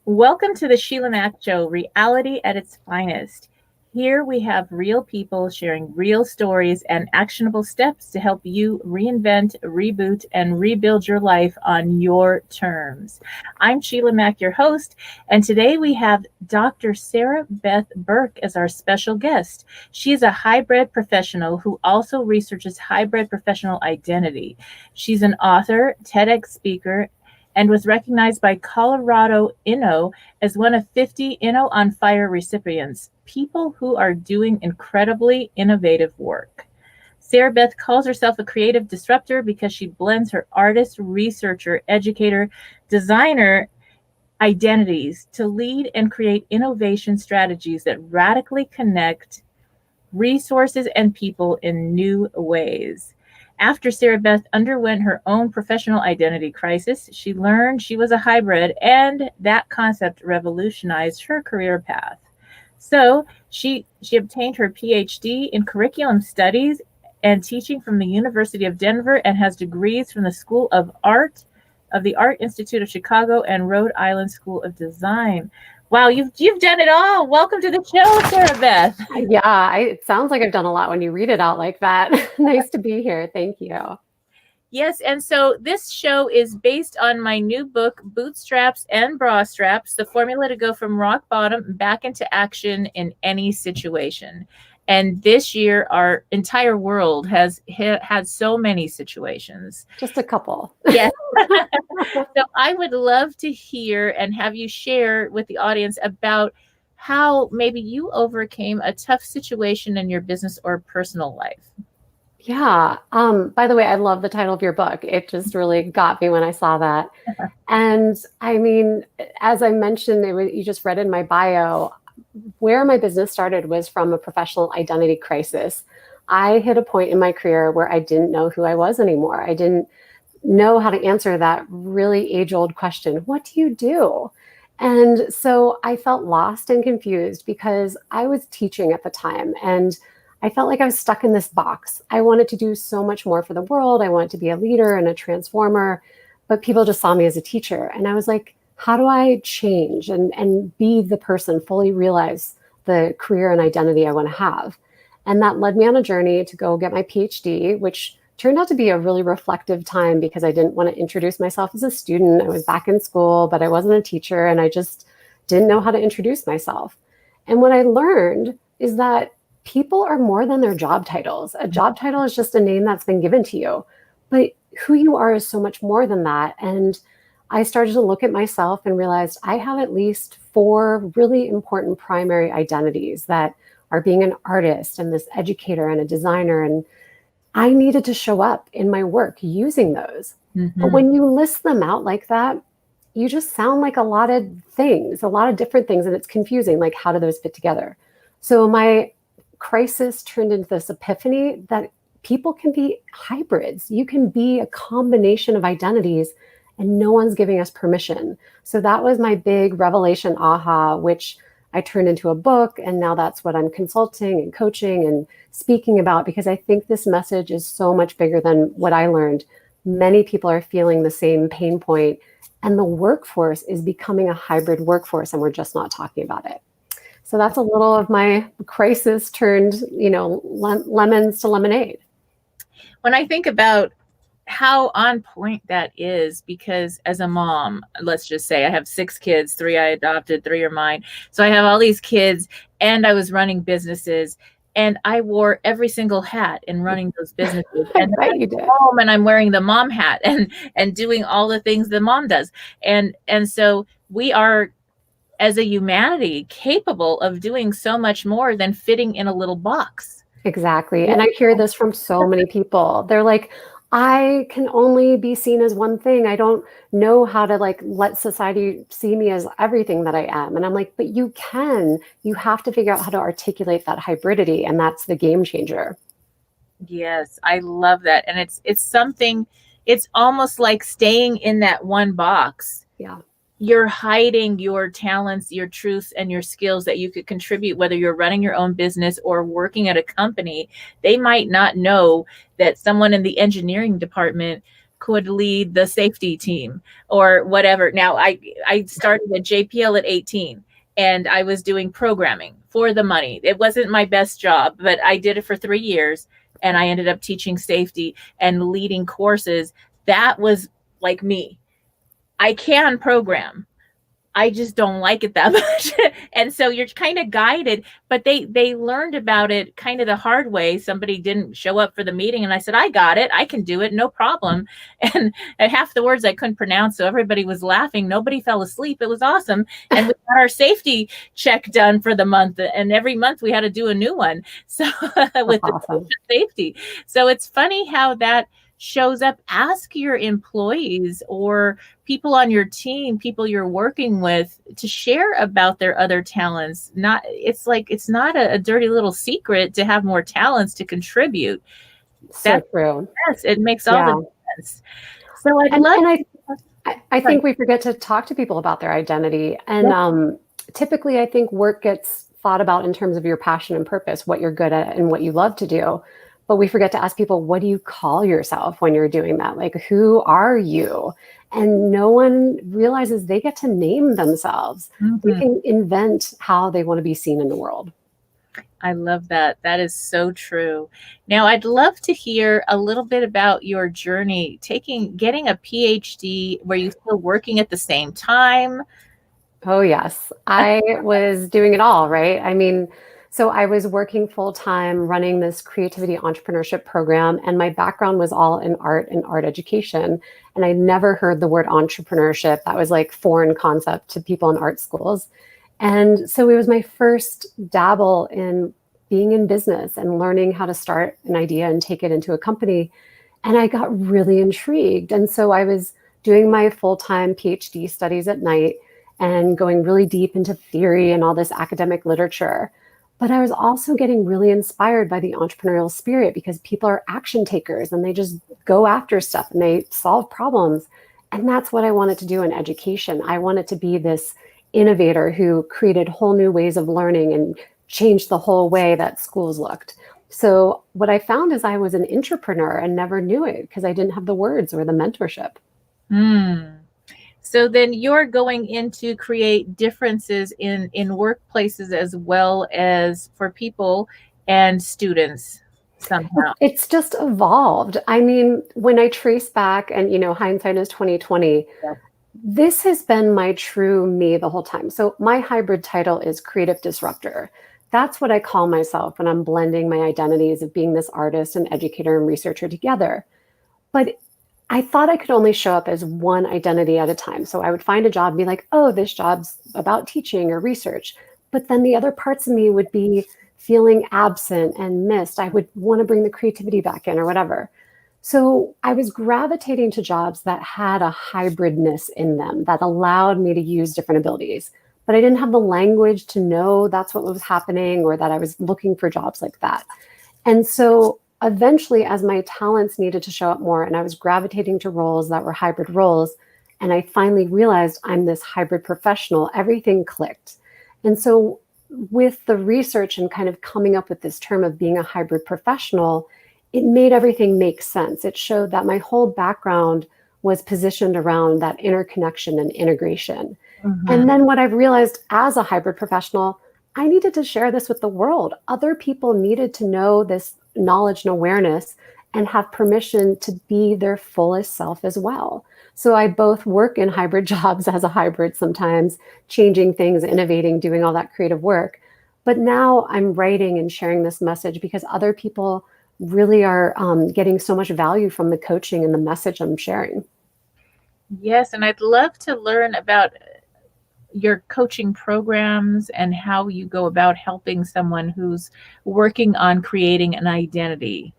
Welcome to the Sheila Mack Show, reality at its finest. Here we have real people sharing real stories and actionable steps to help you reinvent, reboot, and rebuild your life on your terms. I'm Sheila Mack, your host, and today we have Dr. Sarabeth Berk as our special guest. She is a hybrid professional who also researches hybrid professional identity. She's an author, TEDx speaker, and was recognized by Colorado Inno as one of 50 Inno on Fire recipients, people who are doing incredibly innovative work. Sarabeth calls herself a creative disruptor because she blends her artist, researcher, educator, designer identities to lead and create innovation strategies that radically connect resources and people in new ways. After Sarabeth underwent her own professional identity crisis, she learned she was a hybrid, and that concept revolutionized her career path. So she obtained her PhD in curriculum studies and teaching from the University of Denver and has degrees from the School of Art of the Art Institute of Chicago and Rhode Island School of Design. Wow, you've done it all. Welcome to the show, Sarabeth. Yeah, it sounds like I've done a lot when you read it out like that. Nice to be here. Thank you. Yes, and so this show is based on my new book, Bootstraps and Bra Straps, the formula to go from rock bottom back into action in any situation. And this year, our entire world has had so many situations. Just a couple. Yes. So I would love to hear and have you share with the audience about how maybe you overcame a tough situation in your business or personal life. Yeah. By the way, I love the title of your book. It just really got me when I saw that. And I mean, as I mentioned, you just read in my bio, where my business started was from a professional identity crisis. I hit a point in my career where I didn't know who I was anymore. I didn't know how to answer that really age-old question, what do you do? And so I felt lost and confused because I was teaching at the time and I felt like I was stuck in this box. I wanted to do so much more for the world. I wanted to be a leader and a transformer, but people just saw me as a teacher. And I was like, how do I change and be the person, fully realize the career and identity I want to have? And that led me on a journey to go get my PhD, which turned out to be a really reflective time because I didn't want to introduce myself as a student. I was back in school, but I wasn't a teacher and I just didn't know how to introduce myself. And what I learned is that people are more than their job titles. A job title is just a name that's been given to you, but who you are is so much more than that. And I started to look at myself and realized I have at least 4 really important primary identities that are being an artist and this educator and a designer. And I needed to show up in my work using those. Mm-hmm. But when you list them out like that, you just sound like a lot of things, a lot of different things. And it's confusing, like how do those fit together? So my crisis turned into this epiphany that people can be hybrids. You can be a combination of identities and no one's giving us permission. So that was my big revelation aha, which I turned into a book. And now that's what I'm consulting and coaching and speaking about, because I think this message is so much bigger than what I learned. Many people are feeling the same pain point, and the workforce is becoming a hybrid workforce, and we're just not talking about it. So that's a little of my crisis turned, lemons to lemonade. When I think about how on point that is, because as a mom, let's just say I have 6 kids, 3 I adopted, 3 are mine. So I have all these kids and I was running businesses and I wore every single hat in running those businesses. And right, you did. Home and I'm wearing the mom hat and doing all the things the mom does. And so we are, as a humanity, capable of doing so much more than fitting in a little box. Exactly. And I hear this from so many people. They're like, I can only be seen as one thing. I don't know how to let society see me as everything that I am. And I'm like, but you can. You have to figure out how to articulate that hybridity, and that's the game changer. Yes, I love that. And it's something, it's almost like staying in that one box. Yeah. You're hiding your talents, your truths, and your skills that you could contribute, whether you're running your own business or working at a company. They might not know that someone in the engineering department could lead the safety team or whatever. Now, I started at JPL at 18, and I was doing programming for the money. It wasn't my best job, but I did it for 3 years, and I ended up teaching safety and leading courses. That was like me. I can program. I just don't like it that much. And so you're kind of guided, but they learned about it kind of the hard way. Somebody didn't show up for the meeting, and I said, I got it. I can do it. No problem. And half the words I couldn't pronounce. So everybody was laughing. Nobody fell asleep. It was awesome. And we got our safety check done for the month. And every month we had to do a new one. So with awesome. the safety. So it's funny how that shows up. Ask your employees or people on your team, people you're working with, to share about their other talents. It's not a dirty little secret to have more talents to contribute. So true. Yes, it makes all the sense. So I think we forget to talk to people about their identity. And typically, I think work gets thought about in terms of your passion and purpose, what you're good at and what you love to do. But we forget to ask people, what do you call yourself when you're doing that? Like, who are you? And no one realizes they get to name themselves. Mm-hmm. They can invent how they want to be seen in the world. I love that. That is so true. Now, I'd love to hear a little bit about your journey getting a PhD. Were you still working at the same time? Oh, yes. I was doing it all, right? I mean, so I was working full-time running this creativity entrepreneurship program, and my background was all in art and art education. And I never heard the word entrepreneurship. That was like foreign concept to people in art schools. And so it was my first dabble in being in business and learning how to start an idea and take it into a company. And I got really intrigued. And so I was doing my full-time PhD studies at night and going really deep into theory and all this academic literature. But I was also getting really inspired by the entrepreneurial spirit, because people are action takers and they just go after stuff and they solve problems. And that's what I wanted to do in education. I wanted to be this innovator who created whole new ways of learning and changed the whole way that schools looked. So what I found is I was an intrapreneur and never knew it because I didn't have the words or the mentorship. So then you're going in to create differences in workplaces as well as for people and students somehow. It's just evolved. I mean, when I trace back, and hindsight is 2020, this has been my true me the whole time. So my hybrid title is creative disruptor. That's what I call myself when I'm blending my identities of being this artist and educator and researcher together. But I thought I could only show up as one identity at a time. So I would find a job and be like, oh, this job's about teaching or research. But then the other parts of me would be feeling absent and missed. I would want to bring the creativity back in or whatever. So I was gravitating to jobs that had a hybridness in them that allowed me to use different abilities. But I didn't have the language to know that's what was happening or that I was looking for jobs like that. And so eventually, as my talents needed to show up more and I was gravitating to roles that were hybrid roles, and I finally realized I'm this hybrid professional, everything clicked. And so with the research and kind of coming up with this term of being a hybrid professional, it made everything make sense. It showed that my whole background was positioned around that interconnection and integration. Mm-hmm. And then what I've realized as a hybrid professional, I needed to share this with the world. Other people needed to know this knowledge and awareness and have permission to be their fullest self as well. So I both work in hybrid jobs as a hybrid sometimes, changing things, innovating, doing all that creative work. But now I'm writing and sharing this message because other people really are getting so much value from the coaching and the message I'm sharing. Yes, and I'd love to learn about your coaching programs and how you go about helping someone who's working on creating an identity.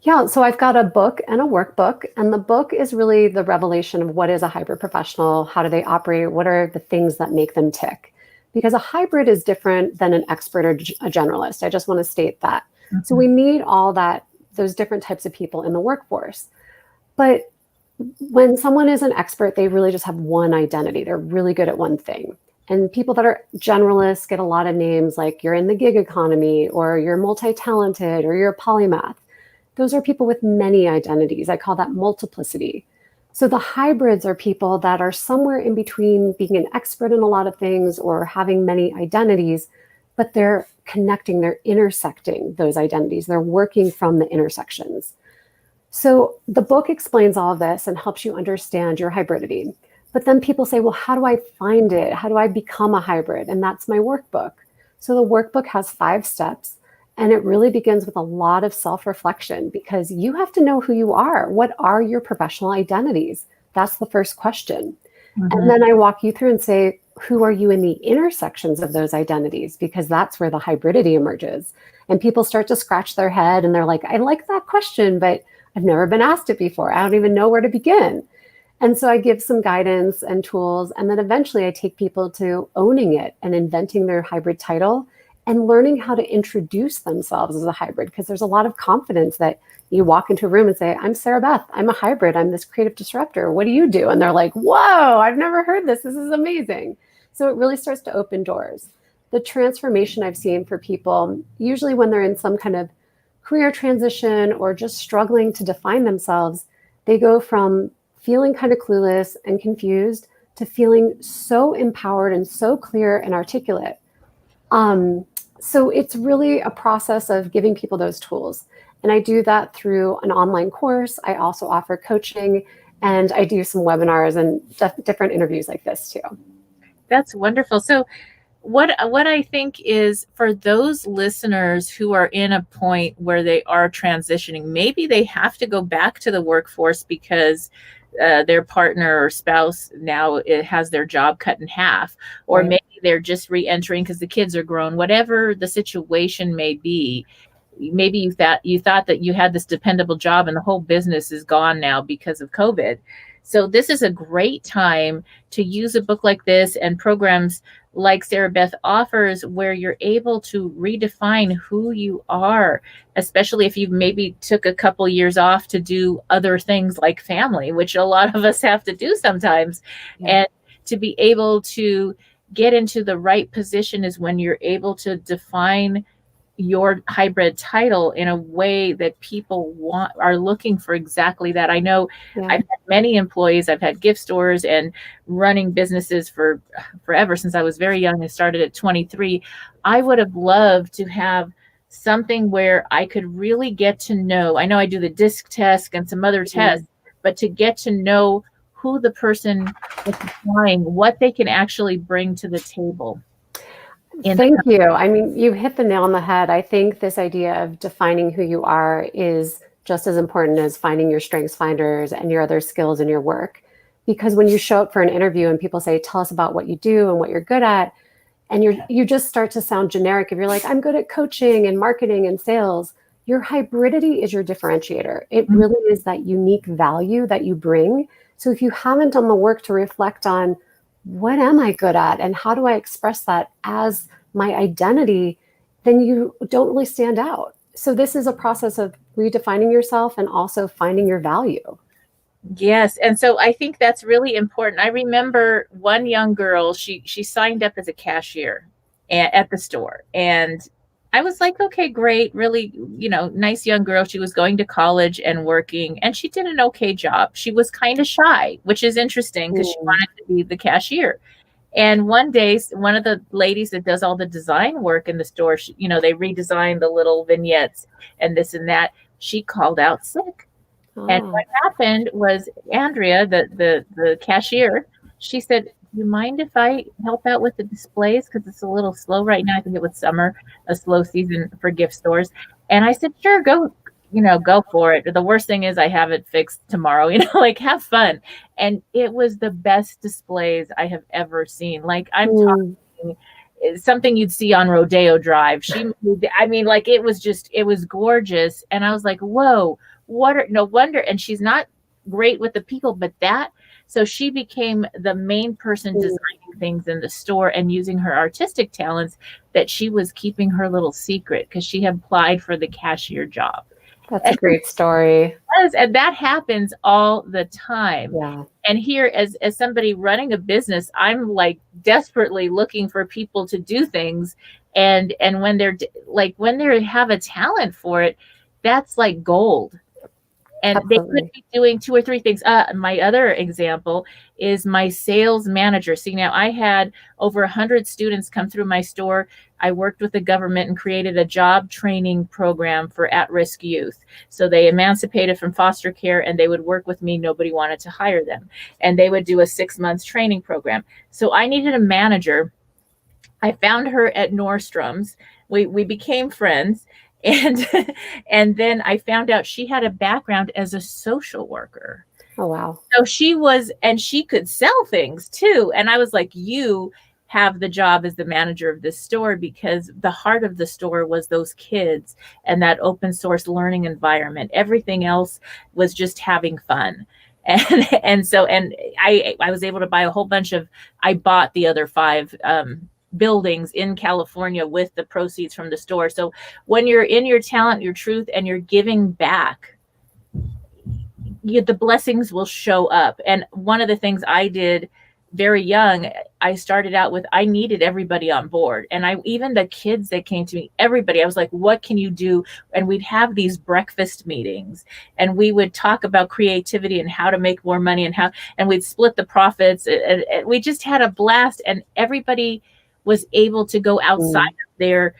Yeah, so I've got a book and a workbook, and the book is really the revelation of what is a hybrid professional, how do they operate, what are the things that make them tick? Because a hybrid is different than an expert or a generalist. I just want to state that. Mm-hmm. So we need all those different types of people in the workforce. But when someone is an expert, they really just have one identity. They're really good at one thing. And people that are generalists get a lot of names like you're in the gig economy or you're multi-talented or you're a polymath. those are people with many identities. I call that multiplicity. So the hybrids are people that are somewhere in between being an expert in a lot of things or having many identities, but they're connecting, they're intersecting those identities. They're working from the intersections. So the book explains all of this and helps you understand your hybridity. But then people say, well, how do I find it? How do I become a hybrid? And that's my workbook. So the workbook has 5 steps, and it really begins with a lot of self-reflection, because you have to know who you are. What are your professional identities? That's the first question. And then I walk you through and say, who are you in the intersections of those identities? Because that's where the hybridity emerges. And people start to scratch their head and they're like, I like that question, but I've never been asked it before. I don't even know where to begin. And so I give some guidance and tools, and then eventually I take people to owning it and inventing their hybrid title and learning how to introduce themselves as a hybrid, because there's a lot of confidence that you walk into a room and say, I'm Sarabeth, I'm a hybrid, I'm this creative disruptor. What do you do? And they're like, whoa, I've never heard this. This is amazing. So it really starts to open doors. The transformation I've seen for people, usually when they're in some kind of career transition or just struggling to define themselves, they go from feeling kind of clueless and confused to feeling so empowered and so clear and articulate. So it's really a process of giving people those tools. And I do that through an online course. I also offer coaching, and I do some webinars and different interviews like this too. That's wonderful. So what I think is, for those listeners who are in a point where they are transitioning, maybe they have to go back to the workforce because their partner or spouse now has their job cut in half, or maybe they're just re-entering because the kids are grown, whatever the situation may be. Maybe you thought that you had this dependable job and the whole business is gone now because of COVID. So this is a great time to use a book like this and programs like Sarabeth offers, where you're able to redefine who you are, especially if you maybe took a couple years off to do other things like family, which a lot of us have to do sometimes. And to be able to get into the right position is when you're able to define your hybrid title in a way that people are looking for exactly that. I know I've had many employees, I've had gift stores and running businesses for forever, since I was very young. I started at 23. I would have loved to have something where I could really get to know. I know I do the DISC test and some other tests, but to get to know who the person is applying, what they can actually bring to the table. Thank you. I mean, you hit the nail on the head. I think this idea of defining who you are is just as important as finding your strengths finders and your other skills in your work. Because when you show up for an interview and people say, tell us about what you do and what you're good at, and you just start to sound generic. If you're like, I'm good at coaching and marketing and sales, your hybridity is your differentiator. It really is that unique value that you bring. So if you haven't done the work to reflect on, what am I good at and how do I express that as my identity, then you don't really stand out. So this is a process of redefining yourself and also finding your value. Yes. And so I think that's really important. I remember one young girl, she signed up as a cashier at the store. And I was like, okay, great. Really, nice young girl. She was going to college and working, and she did an okay job. She was kind of shy, which is interesting because she wanted to be the cashier. And one day, one of the ladies that does all the design work in the store, they redesign the little vignettes and this and that. She called out sick. And what happened was Andrea, the cashier, she said, do you mind if I help out with the displays? Because it's a little slow right now. I think it was summer, a slow season for gift stores. And I said, sure, go for it. The worst thing is I have it fixed tomorrow, like have fun. And it was the best displays I have ever seen. Like I'm talking something you'd see on Rodeo Drive. It was gorgeous. And I was like, whoa, no wonder. And she's not great with the people, but so she became the main person designing things in the store and using her artistic talents that she was keeping her little secret because she had applied for the cashier job. That's a great story. And that happens all the time. Yeah. And here, as somebody running a business, I'm like desperately looking for people to do things. And when they have a talent for it, that's like gold. And Absolutely. they could be doing 2 or 3 things. My other example is my sales manager. See, now I had over 100 students come through my store. I worked with the government and created a job training program for at-risk youth. So they emancipated from foster care and they would work with me. Nobody wanted to hire them. And they would do a 6-month training program. So I needed a manager. I found her at Nordstrom's. We became friends. And and then I found out she had a background as a social worker. Oh, wow. So she was, and she could sell things too. And I was like, you have the job as the manager of this store, because the heart of the store was those kids and that open source learning environment. Everything else was just having fun. And so I was able to buy a whole bunch of, I bought the other 5 buildings in California with the proceeds from the store. So when you're in your talent, your truth, and you're giving back, the blessings will show up. And one of the things I did very young, I started out with, I needed everybody on board. And even the kids that came to me, everybody, I was like, what can you do? And we'd have these breakfast meetings and we would talk about creativity and how to make more money and we'd split the profits. And we just had a blast, and everybody was able to go outside of their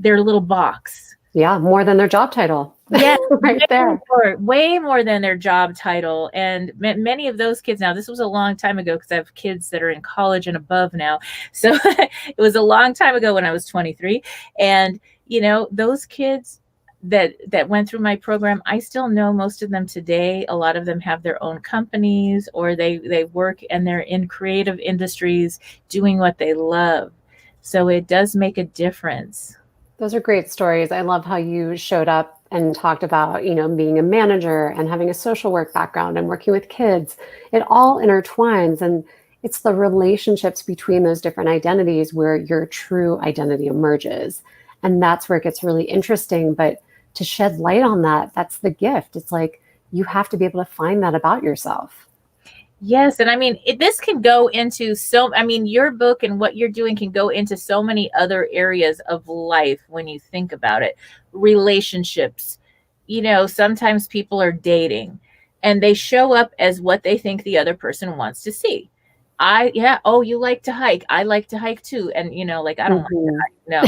little box. Yeah, more than their job title. Yeah, right there. Way more than their job title. And many of those kids, now this was a long time ago because I have kids that are in college and above now. So it was a long time ago when I was 23. And, those kids that went through my program, I still know most of them today. A lot of them have their own companies, or they work and they're in creative industries doing what they love. So it does make a difference. Those are great stories. I love how you showed up and talked about, being a manager and having a social work background and working with kids. It all intertwines, and it's the relationships between those different identities where your true identity emerges. And that's where it gets really interesting. But to shed light on that, that's the gift. It's like, you have to be able to find that about yourself. Yes. And I mean, this can go into your book and what you're doing can go into so many other areas of life when you think about it. Relationships, sometimes people are dating and they show up as what they think the other person wants to see. You like to hike. I like to hike too. And, I don't like to hike. No,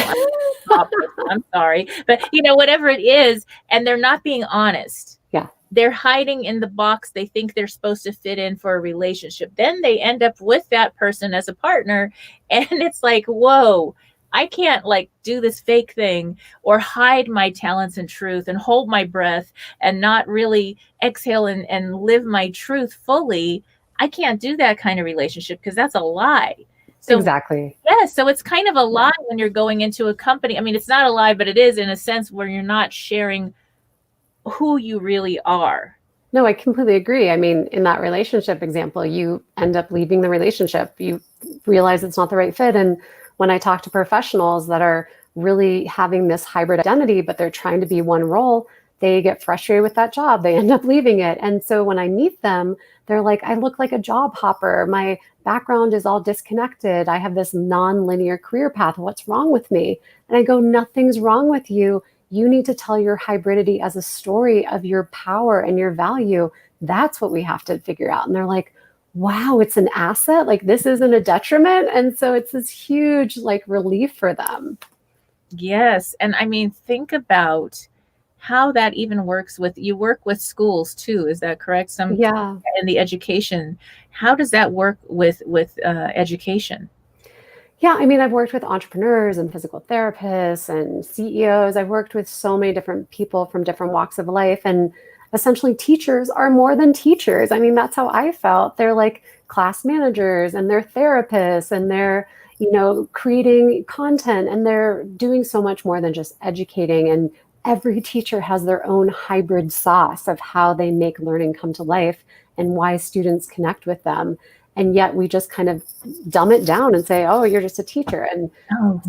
I'm sorry. But, whatever it is, and they're not being honest. Yeah. They're hiding in the box they think they're supposed to fit in for a relationship. Then they end up with that person as a partner. And it's like, whoa, I can't do this fake thing or hide my talents and truth and hold my breath and not really exhale and live my truth fully. I can't do that kind of relationship because that's a lie. So, exactly. Yeah. So it's kind of a lie when you're going into a company. I mean, it's not a lie, but it is in a sense where you're not sharing who you really are. No, I completely agree. I mean, in that relationship example, you end up leaving the relationship. You realize it's not the right fit. And when I talk to professionals that are really having this hybrid identity, but they're trying to be one role, they get frustrated with that job. They end up leaving it. And so when I meet them, they're like, I look like a job hopper. My background is all disconnected. I have this non-linear career path. What's wrong with me? And I go, nothing's wrong with you. You need to tell your hybridity as a story of your power and your value. That's what we have to figure out. And they're like, wow, it's an asset. This isn't a detriment. And so it's this huge relief for them. Yes. And I mean, think about how that even works you work with schools too. Is that correct? Yeah. In the education, how does that work with education? Yeah, I mean, I've worked with entrepreneurs and physical therapists and CEOs. I've worked with so many different people from different walks of life. And essentially, teachers are more than teachers. I mean, that's how I felt. They're like class managers and they're therapists and they're, creating content and they're doing so much more than just educating. And every teacher has their own hybrid sauce of how they make learning come to life and why students connect with them. And yet we just kind of dumb it down and say, oh, you're just a teacher. And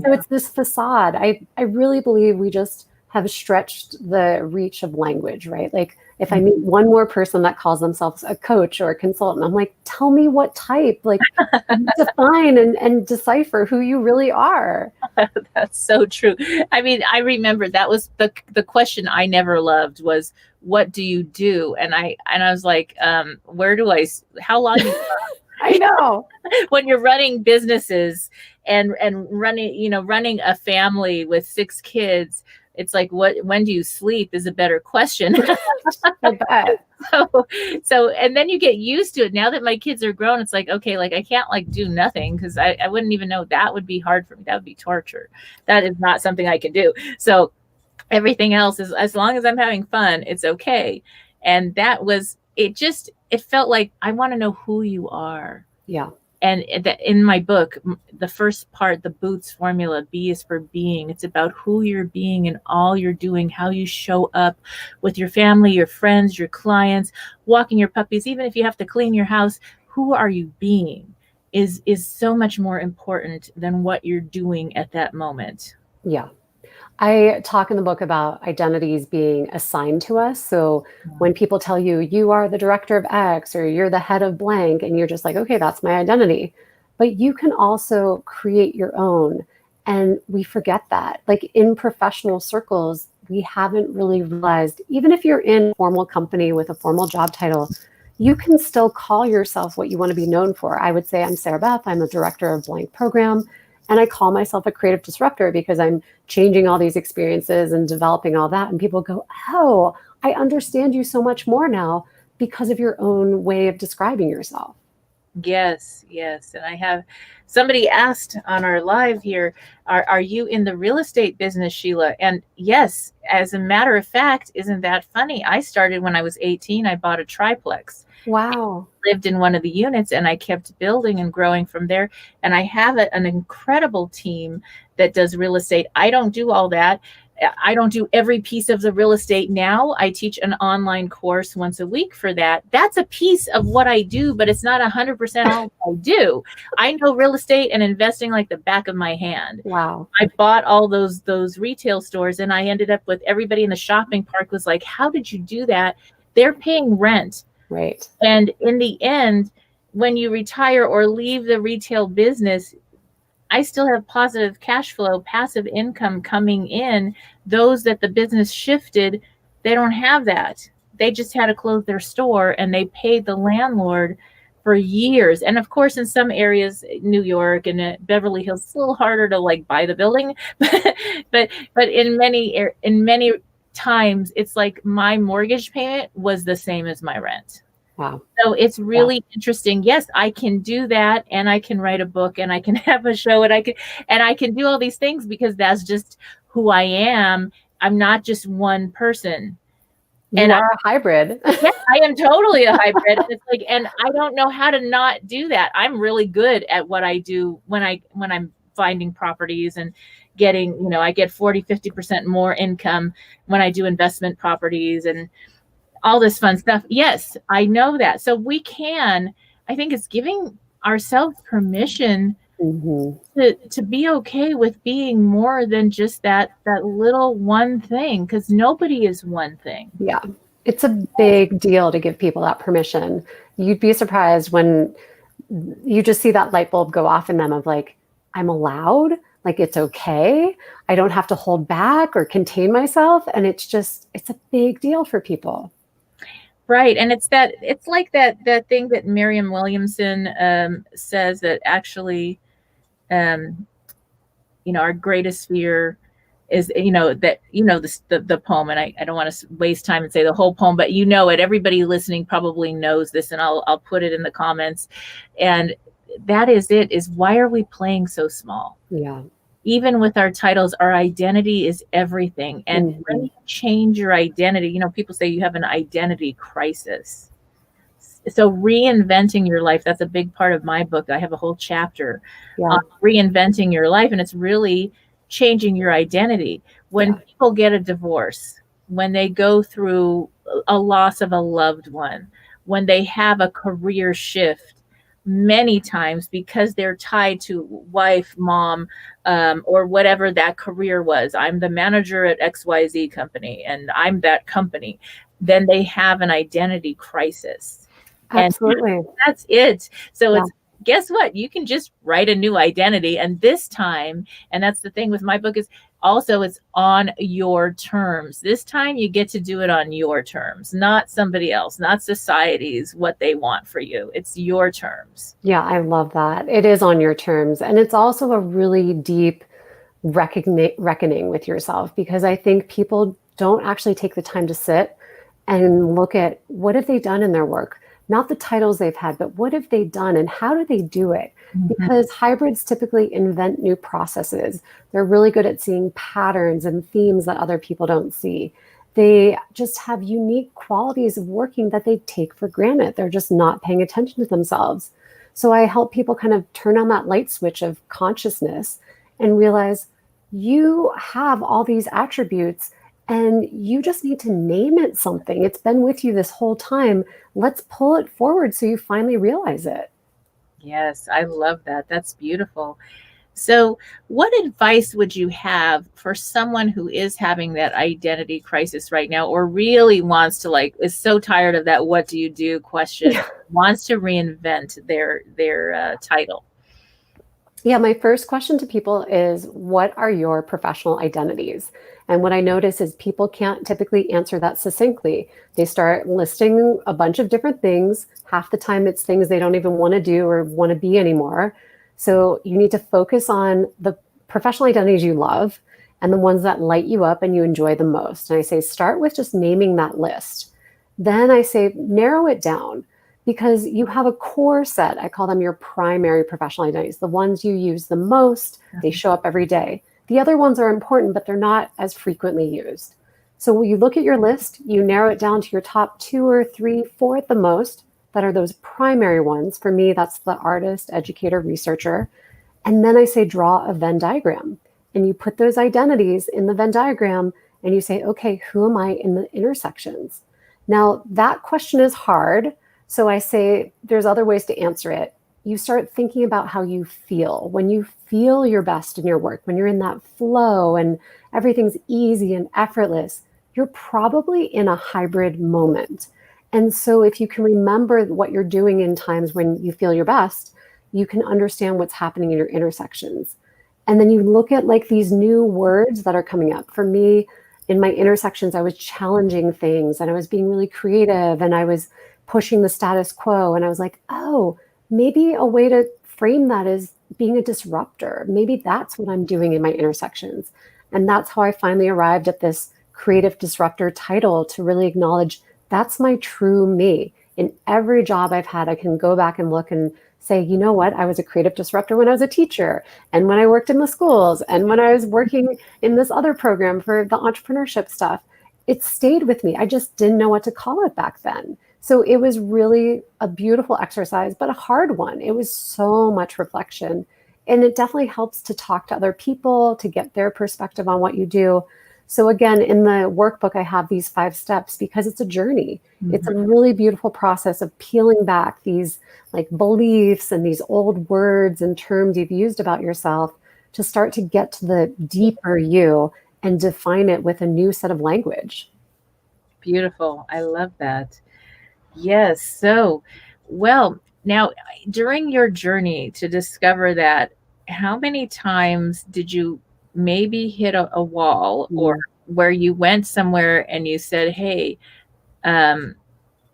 so it's this facade. I really believe we just have stretched the reach of language, right? If I meet one more person that calls themselves a coach or a consultant, I'm like, tell me what type, like define and decipher who you really are. That's so true. I mean, I remember that was the question I never loved was, what do you do? And I was like, how long do you I know. when you're running businesses and running a family with 6 kids, it's like, when do you sleep is a better question. I bet. So, and then you get used to it. Now that my kids are grown, it's like, okay, like I can't like do nothing, because I wouldn't even know. That would be hard for me. That would be torture. That is not something I can do. So everything else is, as long as I'm having fun, it's okay. And that was, it felt like, I want to know who you are. Yeah. And in my book, the first part, the Boots formula, B is for being. It's about who you're being and all you're doing, how you show up with your family, your friends, your clients, walking your puppies. Even if you have to clean your house, who are you being is so much more important than what you're doing at that moment. Yeah. I talk in the book about identities being assigned to us. So when people tell you, you are the director of X or you're the head of blank, and you're just like, okay, that's my identity. But you can also create your own. And we forget that. Like in professional circles, we haven't really realized, even if you're in a formal company with a formal job title, you can still call yourself what you want to be known for. I would say I'm Sarabeth, I'm a director of blank program. And I call myself a creative disruptor because I'm changing all these experiences and developing all that. And people go, oh, I understand you so much more now because of your own way of describing yourself. Yes. And I have somebody asked on our live here, are you in the real estate business, Sheila? And yes, as a matter of fact, isn't that funny? I started when I was 18. I bought a triplex. Wow. Lived in one of the units, and I kept building and growing from there. And I have an incredible team that does real estate. I don't do all that. I don't do every piece of the real estate now. I teach an online course once a week for that. That's a piece of what I do, but it's not 100% all I do. I know real estate and investing like the back of my hand. Wow. I bought all those retail stores, and I ended up with everybody in the shopping park was like, how did you do that? They're paying rent. Right. And in the end, when you retire or leave the retail business, I still have positive cash flow, passive income coming in. Those that the business shifted, they don't have that. They just had to close their store, and they paid the landlord for years. And of course, in some areas, New York and Beverly Hills, it's a little harder to like buy the building. but in many times, it's like my mortgage payment was the same as my rent. Wow. So it's really interesting. Yes, I can do that, and I can write a book, and I can have a show, and I can do all these things because that's just who I am. I'm not just one person. You are a hybrid. Yeah, I am totally a hybrid. It's like, and I don't know how to not do that. I'm really good at what I do when I'm finding properties and getting, I get 40-50% more income when I do investment properties and all this fun stuff. Yes, I know that. So I think it's giving ourselves permission to be okay with being more than just that little one thing, because nobody is one thing. Yeah. It's a big deal to give people that permission. You'd be surprised when you just see that light bulb go off in them of like, I'm allowed, like it's okay. I don't have to hold back or contain myself. And it's a big deal for people. Right. And it's like that thing that Marianne Williamson says, that actually, our greatest fear is, the poem, and I don't want to waste time and say the whole poem, but it, everybody listening probably knows this, and I'll put it in the comments. And that is why are we playing so small? Yeah. Even with our titles, our identity is everything. And when you change your identity, people say you have an identity crisis. So reinventing your life, that's a big part of my book. I have a whole chapter on reinventing your life, and it's really changing your identity. When people get a divorce, when they go through a loss of a loved one, when they have a career shift, many times because they're tied to wife, mom, or whatever that career was. I'm the manager at XYZ company, and I'm that company. then they have an identity crisis. And Absolutely. that's it. So Yeah. it's, guess what? You can just write a new identity. And this time, and that's the thing with my book, is also it's on your terms. This time you get to do it on your terms, not somebody else, not society's, what they want for you. It's your terms. Yeah, I love that. It is on your terms. And it's also a really deep reckoning with yourself, because I think people don't actually take the time to sit and look at what have they done in their work, not the titles they've had, but what have they done and how do they do it? Because hybrids typically invent new processes. They're really good at seeing patterns and themes that other people don't see. They just have unique qualities of working that they take for granted. They're just not paying attention to themselves. So I help people kind of turn on that light switch of consciousness and realize you have all these attributes and you just need to name it something. It's been with you this whole time. Let's pull it forward so you finally realize it. Yes, I love that. That's beautiful. So, what advice would you have for someone who is having that identity crisis right now, or really wants to, like, is so tired of that "what do you do" question, wants to reinvent their title? Yeah, my first question to people is, what are your professional identities? And what I notice is people can't typically answer that succinctly. They start listing a bunch of different things. Half the time it's things they don't even want to do or want to be anymore. So you need to focus on the professional identities you love and the ones that light you up and you enjoy the most. And I say, start with just naming that list. Then I say, narrow it down, because you have a core set. I call them your primary professional identities, the ones you use the most. They show up every day. The other ones are important, but they're not as frequently used. So when you look at your list, you narrow it down to your top 2 or 3, 4 at the most that are those primary ones. For me, that's the artist, educator, researcher. And then I say, draw a Venn diagram. And you put those identities in the Venn diagram and you say, okay, who am I in the intersections? Now, that question is hard. So I say there's other ways to answer it. You start thinking about how you feel. When you feel your best in your work, when you're in that flow and everything's easy and effortless, you're probably in a hybrid moment. And so if you can remember what you're doing in times when you feel your best, you can understand what's happening in your intersections. And then you look at like these new words that are coming up. For me, in my intersections, I was challenging things and I was being really creative and I was pushing the status quo. And I was like, oh, maybe a way to frame that is being a disruptor. Maybe that's what I'm doing in my intersections. And that's how I finally arrived at this creative disruptor title, to really acknowledge that's my true me. In every job I've had, I can go back and look and say, you know what? I was a creative disruptor when I was a teacher and when I worked in the schools and when I was working in this other program for the entrepreneurship stuff. It stayed with me. I just didn't know what to call it back then. So it was really a beautiful exercise, but a hard one. It was so much reflection. And it definitely helps to talk to other people, to get their perspective on what you do. So again, in the workbook, I have these 5 steps because it's a journey. It's a really beautiful process of peeling back these like beliefs and these old words and terms you've used about yourself to start to get to the deeper you and define it with a new set of language. Beautiful. I love that. Yes. So, well, now during your journey to discover that, how many times did you maybe hit a wall, or where you went somewhere and you said, hey, I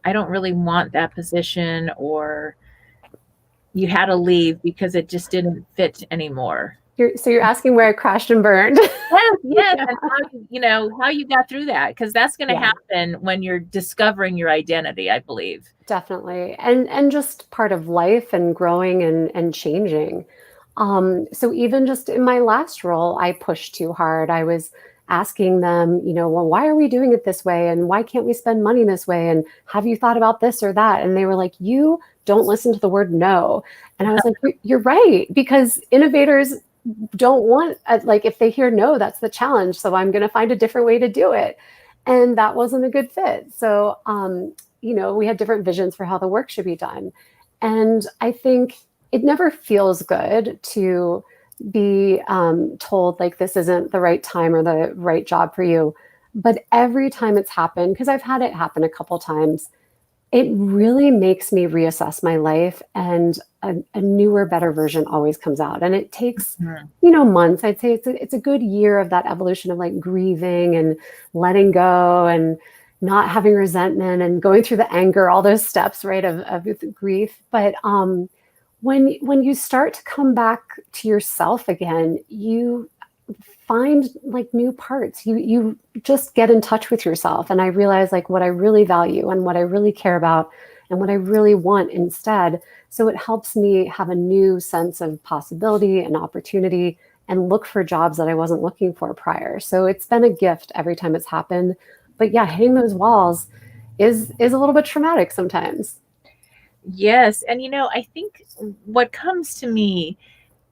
don't really want that position, or you had to leave because it just didn't fit anymore? So you're asking where I crashed and burned. Yes, yes. Yeah. And how you got through that, because that's going to happen when you're discovering your identity, I believe. Definitely. And just part of life and growing and changing. So even just in my last role, I pushed too hard. I was asking them, well, why are we doing it this way? And why can't we spend money this way? And have you thought about this or that? And they were like, you don't listen to the word no. And I was like, you're right, because innovators don't want, like, if they hear no, that's the challenge. So I'm going to find a different way to do it. And that wasn't a good fit. So, we had different visions for how the work should be done. And I think it never feels good to be told like this isn't the right time or the right job for you. But every time it's happened, because I've had it happen a couple times, it really makes me reassess my life, and a newer, better version always comes out. And it takes, Mhm. months. I'd say it's a good year of that evolution of like grieving and letting go and not having resentment and going through the anger, all those steps, right, of grief. But when you start to come back to yourself again, you find like new parts. You just get in touch with yourself. And I realize like what I really value and what I really care about and what I really want instead. So it helps me have a new sense of possibility and opportunity and look for jobs that I wasn't looking for prior. So it's been a gift every time it's happened. But yeah, hitting those walls is a little bit traumatic sometimes. Yes. And I think what comes to me,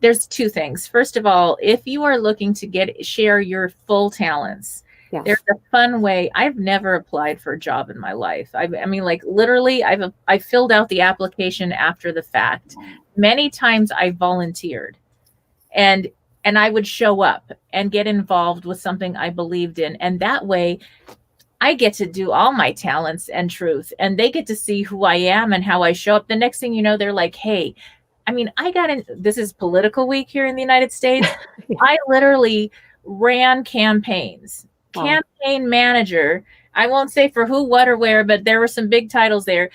there's two things. First of all, if you are looking to share your full talents, Yes. there's a fun way. I've never applied for a job in my life. I mean, like literally, I filled out the application after the fact. Many times I volunteered, and I would show up and get involved with something I believed in, and that way I get to do all my talents and truth, and they get to see who I am and how I show up. The next thing you know, they're like, hey, I mean, this is political week here in the United States. I literally ran campaigns, Wow. campaign manager. I won't say for who, what, or where, but there were some big titles there.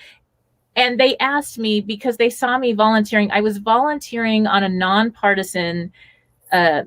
And they asked me because they saw me volunteering. I was volunteering on a nonpartisan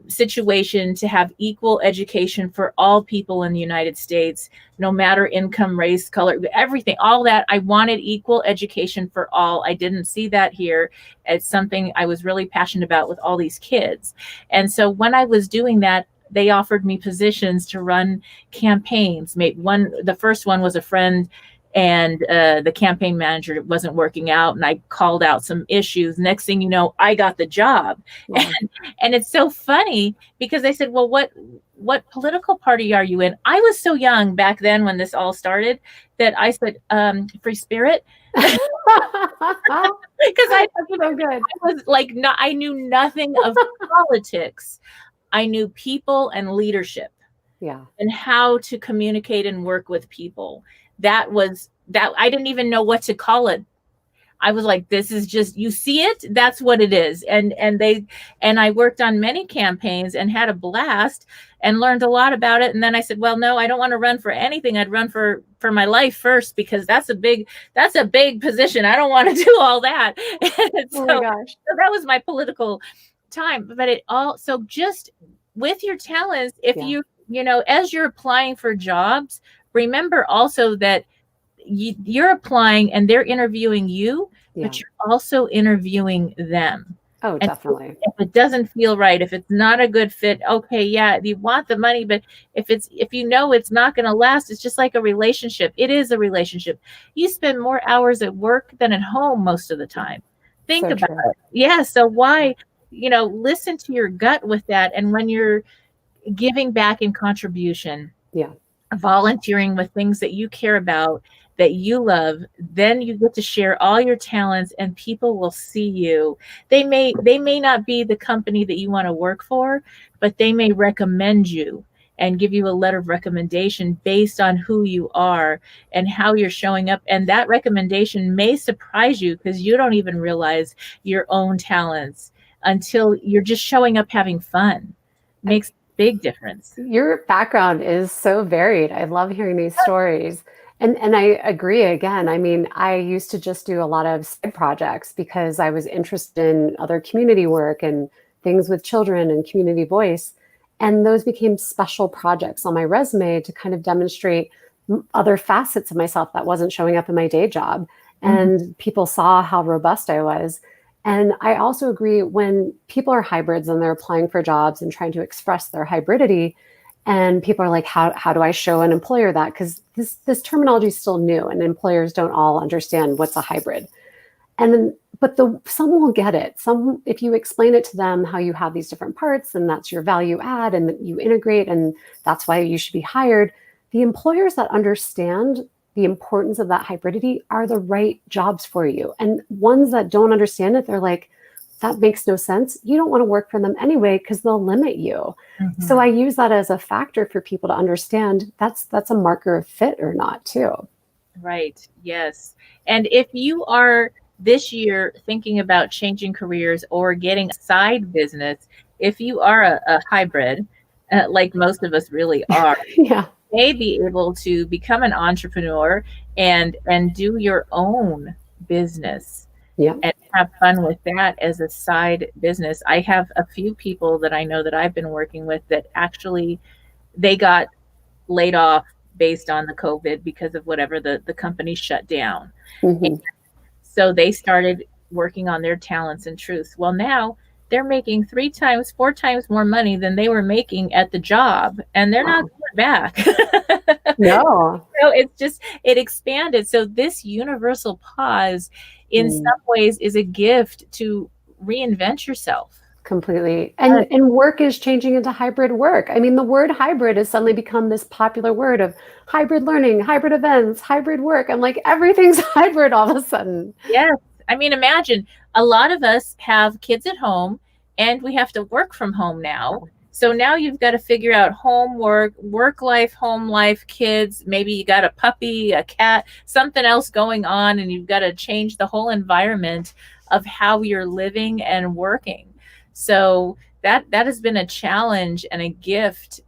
situation to have equal education for all people in the United States, no matter income, race, color, everything, all that. I wanted equal education for all. I didn't see that here. It's something I was really passionate about with all these kids. And so when I was doing that, they offered me positions to run campaigns. The first one was a friend, and the campaign manager wasn't working out, and I called out some issues. Next thing you know, I got the job. Wow. And it's so funny because they said, well, what political party are you in? I was so young back then when this all started that I said, Free Spirit. Because so good. I was like, I knew nothing of politics. I knew people and leadership. Yeah. And how to communicate and work with people. That I didn't even know what to call it. I was like, this is just, you see it, that's what it is. And I worked on many campaigns and had a blast and learned a lot about it. And then I said, well, no, I don't want to run for anything. I'd run for my life first, because that's a big position. I don't want to do all that. Oh my gosh. So that was my political time. But so just with your talents, if as you're applying for jobs, remember also that you're applying and they're interviewing you, but you're also interviewing them. Oh, and definitely. If it doesn't feel right, if it's not a good fit, okay, yeah, you want the money, but if it's not going to last, it's just like a relationship. It is a relationship. You spend more hours at work than at home most of the time. Think about it. Yeah. So why, listen to your gut with that. And when you're giving back in contribution, volunteering with things that you care about, that you love, then you get to share all your talents and people will see you. They may not be the company that you want to work for, but they may recommend you and give you a letter of recommendation based on who you are and how you're showing up. And that recommendation may surprise you because you don't even realize your own talents until you're just showing up having fun. Makes a big difference. Your background is so varied. I love hearing these stories. And I agree again. I mean, I used to just do a lot of side projects because I was interested in other community work and things with children and community voice. And those became special projects on my resume to kind of demonstrate other facets of myself that wasn't showing up in my day job. And people saw how robust I was. And I also agree, when people are hybrids and they're applying for jobs and trying to express their hybridity, and people are like, how do I show an employer that? Because this terminology is still new and employers don't all understand what's a hybrid. And then, but some will get it. If you explain it to them how you have these different parts and that's your value add and that you integrate and that's why you should be hired, the employers that understand the importance of that hybridity are the right jobs for you. And ones that don't understand it, they're like, that makes no sense. You don't want to work for them anyway because they'll limit you. Mhm. So I use that as a factor for people to understand that's a marker of fit or not too. Right. Yes. And if you are this year thinking about changing careers or getting a side business, if you are a hybrid, like most of us really are, Yeah. may be able to become an entrepreneur and do your own business Yeah. and have fun with that as a side business. I have a few people that I know that I've been working with that actually they got laid off based on the COVID because of whatever the company shut down. Mhm. So they started working on their talents and truths. Well, now they're making 3 times, 4 times more money than they were making at the job, and they're not Wow. going back. No. So it's just, it expanded. So this universal pause in some ways is a gift to reinvent yourself. Completely. And work is changing into hybrid work. I mean, the word hybrid has suddenly become this popular word of hybrid learning, hybrid events, hybrid work. I'm like, everything's hybrid all of a sudden. Yes. I mean, imagine a lot of us have kids at home and we have to work from home now. So now you've got to figure out homework, work life, home life, kids. Maybe you got a puppy, a cat, something else going on, and you've got to change the whole environment of how you're living and working. So that has been a challenge and a gift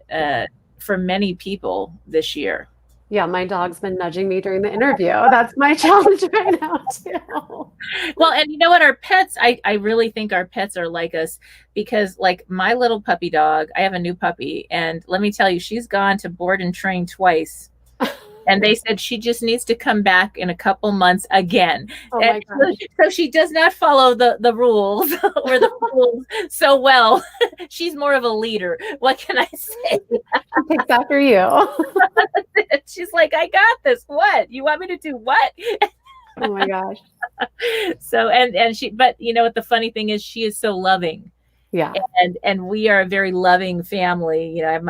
for many people this year. Yeah, my dog's been nudging me during the interview. That's my challenge right now, too. Well, and you know what? Our pets, I really think our pets are like us, because like my little puppy dog, I have a new puppy, and let me tell you, she's gone to board and train twice. And they said she just needs to come back in a couple months again. Oh And my gosh. so she does not follow the rules or the rules so well. She's more of a leader. What can I say? She takes after you. She's like, I got this. What? You want me to do what? Oh my gosh. So, and she, but you know what the funny thing is, she is so loving. Yeah. And we are a very loving family. You know, I have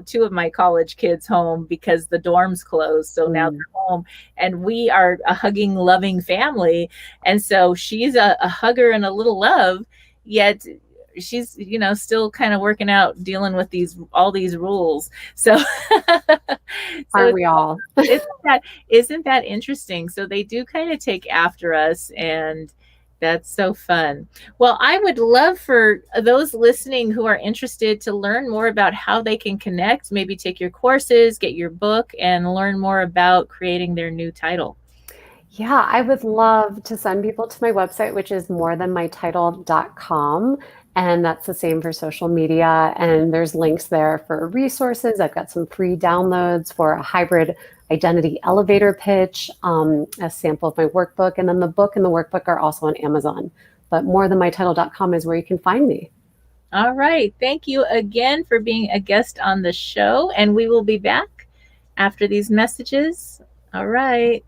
two of my college kids home because the dorms closed. So now they're home, and we are a hugging, loving family. And so she's a hugger and a little love, yet she's, you know, still kind of working out, dealing with all these rules. So, Aren't we all? isn't that interesting? So they do kind of take after us, and that's so fun. Well, I would love for those listening who are interested to learn more about how they can connect, maybe take your courses, get your book, and learn more about creating their new title. Yeah, I would love to send people to my website, which is morethanmytitle.com. And that's the same for social media. And there's links there for resources. I've got some free downloads for a hybrid identity elevator pitch, a sample of my workbook. And then the book and the workbook are also on Amazon. But morethanmytitle.com is where you can find me. All right. Thank you again for being a guest on the show. And we will be back after these messages. All right.